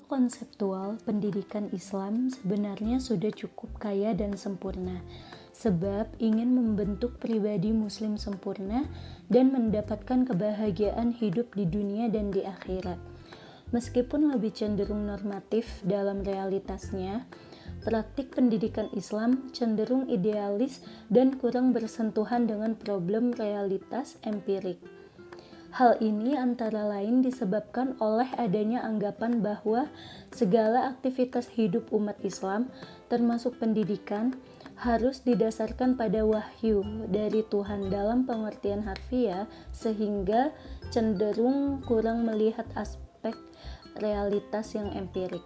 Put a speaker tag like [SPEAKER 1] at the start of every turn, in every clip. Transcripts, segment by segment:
[SPEAKER 1] Konseptual pendidikan Islam sebenarnya sudah cukup kaya dan sempurna, sebab ingin membentuk pribadi muslim sempurna dan mendapatkan kebahagiaan hidup di dunia dan di akhirat. Meskipun lebih cenderung normatif dalam realitasnya, praktik pendidikan Islam cenderung idealis dan kurang bersentuhan dengan problem realitas empirik. Hal ini antara lain disebabkan oleh adanya anggapan bahwa segala aktivitas hidup umat Islam, termasuk pendidikan, harus didasarkan pada wahyu dari Tuhan dalam pengertian harfiah, sehingga cenderung kurang melihat aspek realitas yang empirik.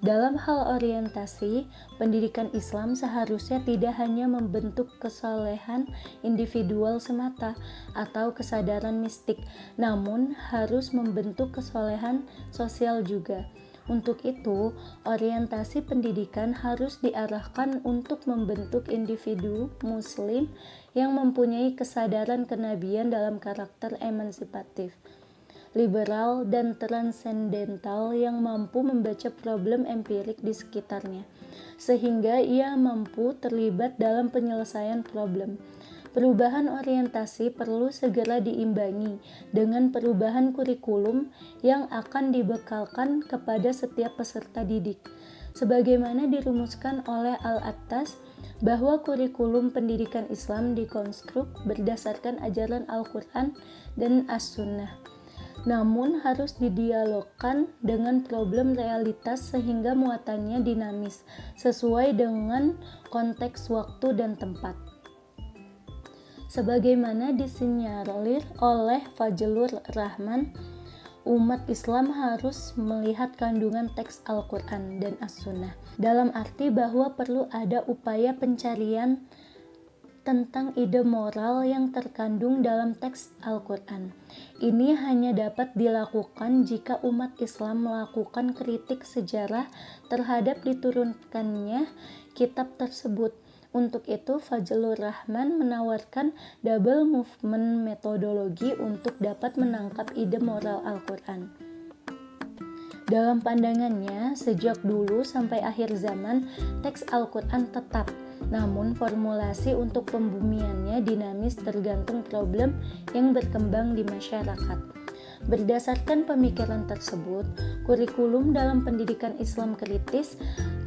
[SPEAKER 1] Dalam hal orientasi, pendidikan Islam seharusnya tidak hanya membentuk kesolehan individual semata atau kesadaran mistik, namun harus membentuk kesolehan sosial juga. Untuk itu, orientasi pendidikan harus diarahkan untuk membentuk individu muslim yang mempunyai kesadaran kenabian dalam karakter emansipatif, liberal, dan transendental yang mampu membaca problem empirik di sekitarnya, sehingga ia mampu terlibat dalam penyelesaian problem. Perubahan orientasi perlu segera diimbangi dengan perubahan kurikulum yang akan dibekalkan kepada setiap peserta didik. Sebagaimana dirumuskan oleh Al-Attas, bahwa kurikulum pendidikan Islam dikonstruk berdasarkan ajaran Al-Quran dan As-Sunnah, namun harus didialogkan dengan problem realitas sehingga muatannya dinamis, sesuai dengan konteks waktu dan tempat. Sebagaimana disinyalir oleh Fajlur Rahman, umat Islam harus melihat kandungan teks Al-Quran dan As-Sunnah, dalam arti bahwa perlu ada upaya pencarian tentang ide moral yang terkandung dalam teks Al-Quran. Ini hanya dapat dilakukan jika umat Islam melakukan kritik sejarah terhadap diturunkannya kitab tersebut. Untuk itu, Fajlur Rahman menawarkan double movement metodologi untuk dapat menangkap ide moral Al-Quran. Dalam pandangannya, sejak dulu sampai akhir zaman, teks Al-Quran tetap, namun formulasi untuk pembumiannya dinamis tergantung problem yang berkembang di masyarakat. Berdasarkan pemikiran tersebut, kurikulum dalam pendidikan Islam kritis,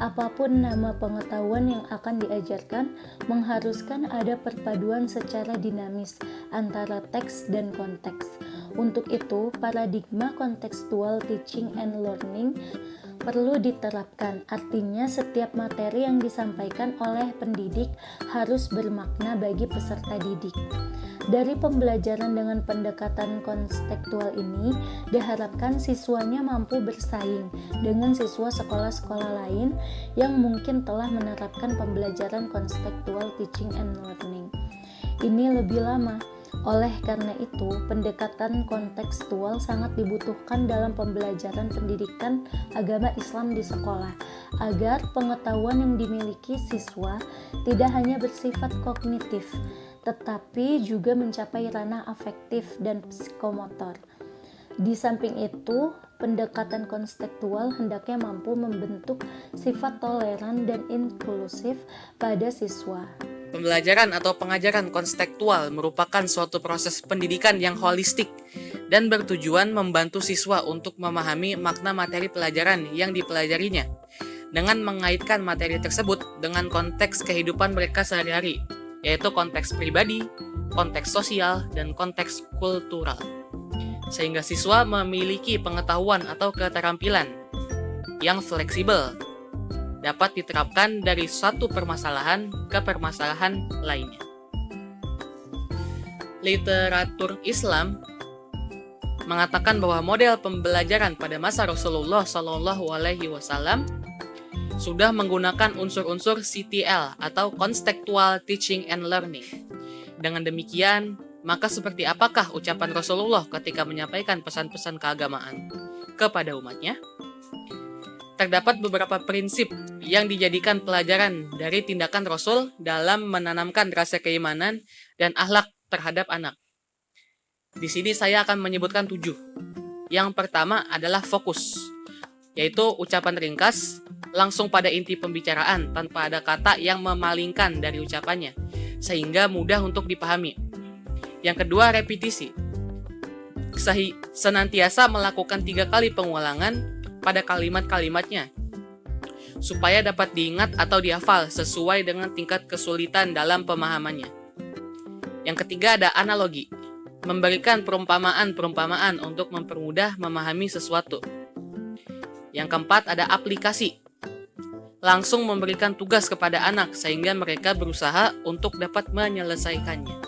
[SPEAKER 1] apapun nama pengetahuan yang akan diajarkan, mengharuskan ada perpaduan secara dinamis antara teks dan konteks. Untuk itu, paradigma kontekstual teaching and learning perlu diterapkan. Artinya, setiap materi yang disampaikan oleh pendidik harus bermakna bagi peserta didik. Dari pembelajaran dengan pendekatan kontekstual ini, diharapkan siswanya mampu bersaing dengan siswa sekolah-sekolah lain yang mungkin telah menerapkan pembelajaran kontekstual teaching and learning ini lebih lama. Oleh karena itu, pendekatan kontekstual sangat dibutuhkan dalam pembelajaran pendidikan agama Islam di sekolah, agar pengetahuan yang dimiliki siswa tidak hanya bersifat kognitif, tetapi juga mencapai ranah afektif dan psikomotor. Di samping itu, pendekatan kontekstual hendaknya mampu membentuk sifat toleran dan inklusif pada siswa.
[SPEAKER 2] Pembelajaran atau pengajaran kontekstual merupakan suatu proses pendidikan yang holistik dan bertujuan membantu siswa untuk memahami makna materi pelajaran yang dipelajarinya dengan mengaitkan materi tersebut dengan konteks kehidupan mereka sehari-hari, yaitu konteks pribadi, konteks sosial, dan konteks kultural. Sehingga siswa memiliki pengetahuan atau keterampilan yang fleksibel, dapat diterapkan dari satu permasalahan ke permasalahan lainnya. Literatur Islam mengatakan bahwa model pembelajaran pada masa Rasulullah SAW sudah menggunakan unsur-unsur CTL atau Contextual Teaching and Learning. Dengan demikian, maka seperti apakah ucapan Rasulullah ketika menyampaikan pesan-pesan keagamaan kepada umatnya? Terdapat beberapa prinsip yang dijadikan pelajaran dari tindakan Rasul dalam menanamkan rasa keimanan dan akhlak terhadap anak. Di sini saya akan menyebutkan 7. Yang pertama adalah fokus, yaitu ucapan ringkas, langsung pada inti pembicaraan tanpa ada kata yang memalingkan dari ucapannya, sehingga mudah untuk dipahami. Yang kedua, repetisi. Senantiasa melakukan 3 kali pengulangan pada kalimat-kalimatnya, supaya dapat diingat atau dihafal sesuai dengan tingkat kesulitan dalam pemahamannya. Yang ketiga, ada analogi. Memberikan perumpamaan-perumpamaan untuk mempermudah memahami sesuatu. Yang keempat, ada aplikasi. Langsung memberikan tugas kepada anak sehingga mereka berusaha untuk dapat menyelesaikannya.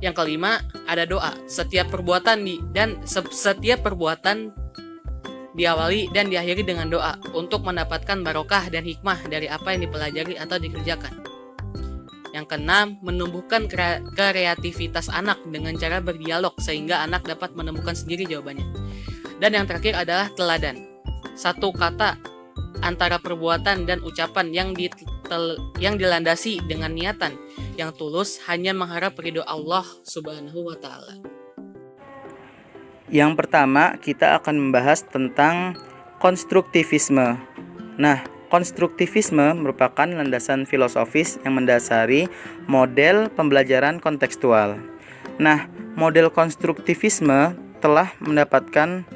[SPEAKER 2] Yang kelima, ada doa. Setiap perbuatan diawali dan diakhiri dengan doa untuk mendapatkan barokah dan hikmah dari apa yang dipelajari atau dikerjakan. Yang keenam, menumbuhkan kreativitas anak dengan cara berdialog sehingga anak dapat menemukan sendiri jawabannya. Dan yang terakhir adalah teladan. Satu kata antara perbuatan dan ucapan yang dilandasi dengan niatan yang tulus hanya mengharap ridho Allah Subhanahu wa Ta'ala.
[SPEAKER 3] Yang pertama, kita akan membahas tentang konstruktivisme. Nah, konstruktivisme merupakan landasan filosofis yang mendasari model pembelajaran kontekstual. Nah, model konstruktivisme telah mendapatkan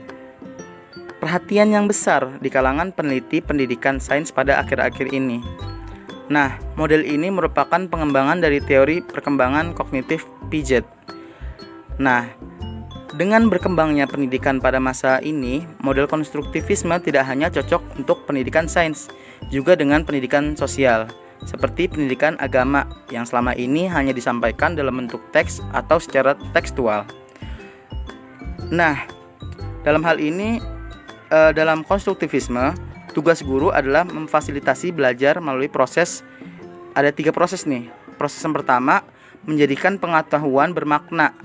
[SPEAKER 3] perhatian yang besar di kalangan peneliti pendidikan sains pada akhir-akhir ini. Nah, model ini merupakan pengembangan dari teori perkembangan kognitif Piaget. Nah, dengan berkembangnya pendidikan pada masa ini, model konstruktivisme tidak hanya cocok untuk pendidikan sains, juga dengan pendidikan sosial, seperti pendidikan agama yang selama ini hanya disampaikan dalam bentuk teks atau secara tekstual. Nah, dalam hal ini, dalam konstruktivisme, tugas guru adalah memfasilitasi belajar melalui proses. Ada 3 proses nih. Proses yang pertama, menjadikan pengetahuan bermakna.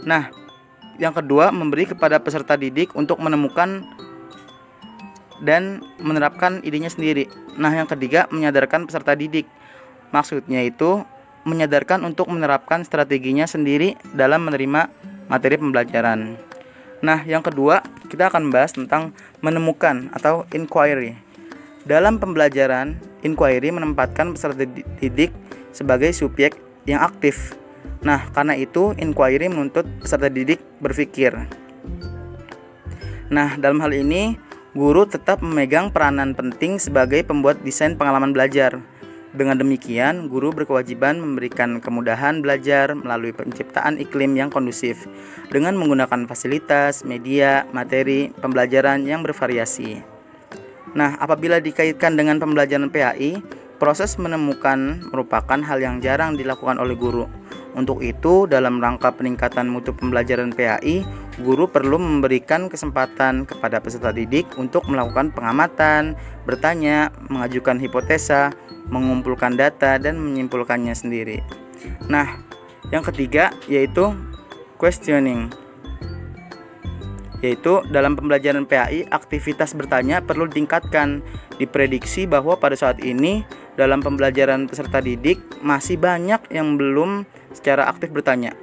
[SPEAKER 3] Nah, yang kedua, memberi kepada peserta didik untuk menemukan dan menerapkan idenya sendiri. Nah, yang ketiga, menyadarkan peserta didik. Maksudnya itu menyadarkan untuk menerapkan strateginya sendiri dalam menerima materi pembelajaran. Nah, yang kedua, kita akan membahas tentang menemukan atau inquiry. Dalam pembelajaran, inquiry menempatkan peserta didik sebagai subjek yang aktif. Nah, karena itu inquiry menuntut peserta didik berpikir. Nah, dalam hal ini, guru tetap memegang peranan penting sebagai pembuat desain pengalaman belajar. Dengan demikian, guru berkewajiban memberikan kemudahan belajar melalui penciptaan iklim yang kondusif dengan menggunakan fasilitas, media, materi, pembelajaran yang bervariasi. Nah, apabila dikaitkan dengan pembelajaran PAI, proses menemukan merupakan hal yang jarang dilakukan oleh guru. Untuk itu, dalam rangka peningkatan mutu pembelajaran PAI, guru perlu memberikan kesempatan kepada peserta didik untuk melakukan pengamatan, bertanya, mengajukan hipotesa, mengumpulkan data, dan menyimpulkannya sendiri. Nah, yang ketiga yaitu questioning. Yaitu dalam pembelajaran PAI, aktivitas bertanya perlu ditingkatkan. Diprediksi bahwa pada saat ini dalam pembelajaran peserta didik masih banyak yang belum secara aktif bertanya.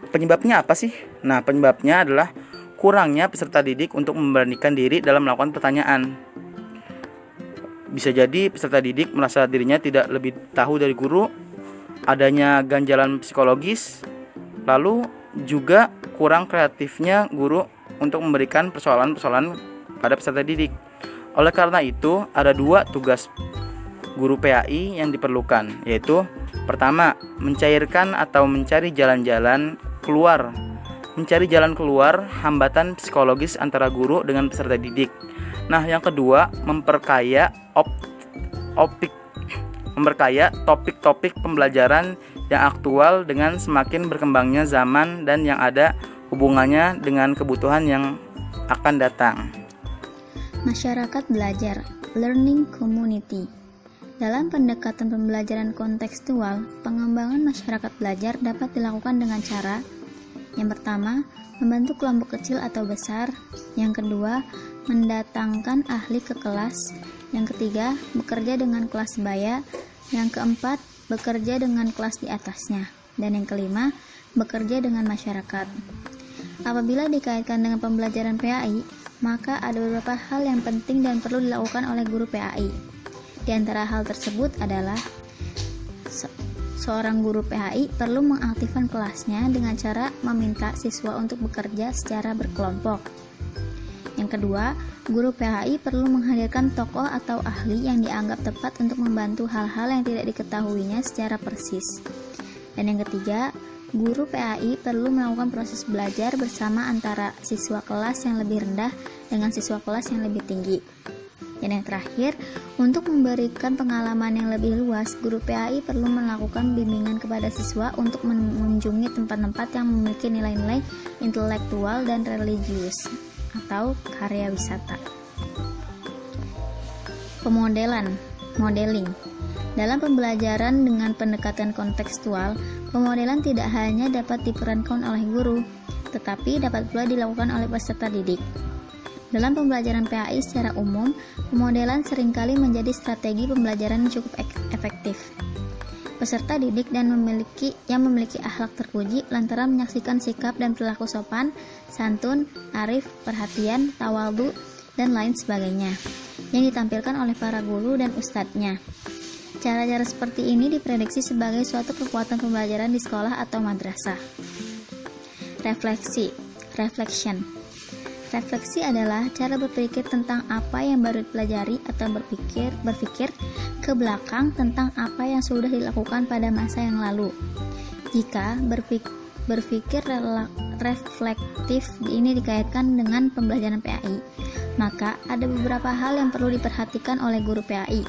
[SPEAKER 3] Penyebabnya apa sih? Nah, penyebabnya adalah kurangnya peserta didik untuk memberanikan diri dalam melakukan pertanyaan. Bisa jadi peserta didik merasa dirinya tidak lebih tahu dari guru, adanya ganjalan psikologis, lalu juga kurang kreatifnya guru untuk memberikan persoalan-persoalan pada peserta didik. Oleh karena itu, ada 2 tugas guru PAI yang diperlukan, yaitu pertama, mencairkan atau mencari jalan keluar hambatan psikologis antara guru dengan peserta didik. Nah, yang kedua, memperkaya topik-topik pembelajaran yang aktual dengan semakin berkembangnya zaman dan yang ada hubungannya dengan kebutuhan yang akan datang.
[SPEAKER 4] Masyarakat belajar, learning community. Dalam pendekatan pembelajaran kontekstual, pengembangan masyarakat belajar dapat dilakukan dengan cara: yang pertama, membentuk kelompok kecil atau besar; yang kedua, mendatangkan ahli ke kelas; yang ketiga, bekerja dengan kelas sebaya; yang keempat, bekerja dengan kelas di atasnya; dan yang kelima, bekerja dengan masyarakat. Apabila dikaitkan dengan pembelajaran PAI, maka ada beberapa hal yang penting dan perlu dilakukan oleh guru PAI. Di antara hal tersebut adalah seorang guru PAI perlu mengaktifkan kelasnya dengan cara meminta siswa untuk bekerja secara berkelompok. Yang kedua, guru PAI perlu menghadirkan tokoh atau ahli yang dianggap tepat untuk membantu hal-hal yang tidak diketahuinya secara persis. Dan yang ketiga, guru PAI perlu melakukan proses belajar bersama antara siswa kelas yang lebih rendah dengan siswa kelas yang lebih tinggi. Dan yang terakhir, untuk memberikan pengalaman yang lebih luas, guru PAI perlu melakukan bimbingan kepada siswa untuk mengunjungi tempat-tempat yang memiliki nilai-nilai intelektual dan religius atau karya wisata. Modeling. Dalam pembelajaran dengan pendekatan kontekstual, pemodelan tidak hanya dapat diperankan oleh guru, tetapi dapat pula dilakukan oleh peserta didik. Dalam pembelajaran PAI secara umum, pemodelan seringkali menjadi strategi pembelajaran yang cukup efektif. Peserta didik yang memiliki akhlak terpuji lantaran menyaksikan sikap dan perilaku sopan, santun, arif, perhatian, tawadhu, dan lain sebagainya yang ditampilkan oleh para guru dan ustadznya. Cara-cara seperti ini diprediksi sebagai suatu kekuatan pembelajaran di sekolah atau madrasah. Refleksi adalah cara berpikir tentang apa yang baru dipelajari atau berpikir ke belakang tentang apa yang sudah dilakukan pada masa yang lalu. Jika berpikir reflektif ini dikaitkan dengan pembelajaran PAI, maka ada beberapa hal yang perlu diperhatikan oleh guru PAI.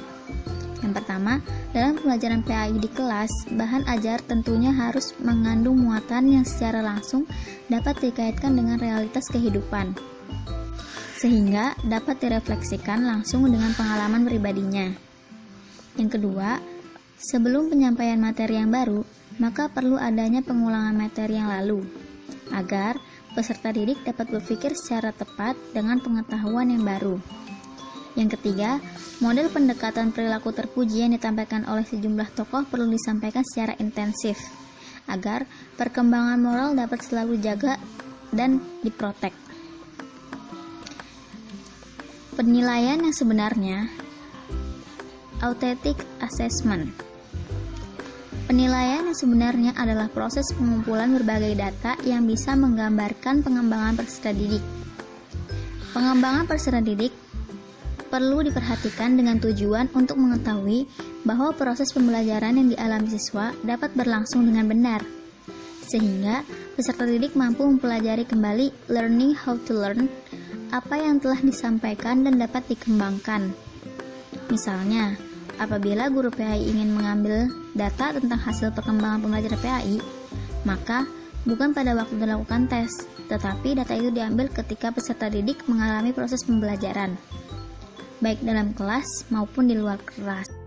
[SPEAKER 4] Yang pertama, dalam pembelajaran PAI di kelas, bahan ajar tentunya harus mengandung muatan yang secara langsung dapat dikaitkan dengan realitas kehidupan, sehingga dapat direfleksikan langsung dengan pengalaman pribadinya. Yang kedua, sebelum penyampaian materi yang baru, maka perlu adanya pengulangan materi yang lalu, agar peserta didik dapat berpikir secara tepat dengan pengetahuan yang baru. Yang ketiga, model pendekatan perilaku terpuji yang ditampilkan oleh sejumlah tokoh perlu disampaikan secara intensif, agar perkembangan moral dapat selalu dijaga dan diprotek. Penilaian yang sebenarnya, authentic assessment. Penilaian yang sebenarnya adalah proses pengumpulan berbagai data yang bisa menggambarkan pengembangan peserta didik. Pengembangan peserta didik perlu diperhatikan dengan tujuan untuk mengetahui bahwa proses pembelajaran yang dialami siswa dapat berlangsung dengan benar, sehingga peserta didik mampu mempelajari kembali learning how to learn, apa yang telah disampaikan dan dapat dikembangkan. Misalnya, apabila guru PAI ingin mengambil data tentang hasil perkembangan pembelajaran PAI, maka bukan pada waktu dilakukan tes, tetapi data itu diambil ketika peserta didik mengalami proses pembelajaran, baik dalam kelas maupun di luar kelas.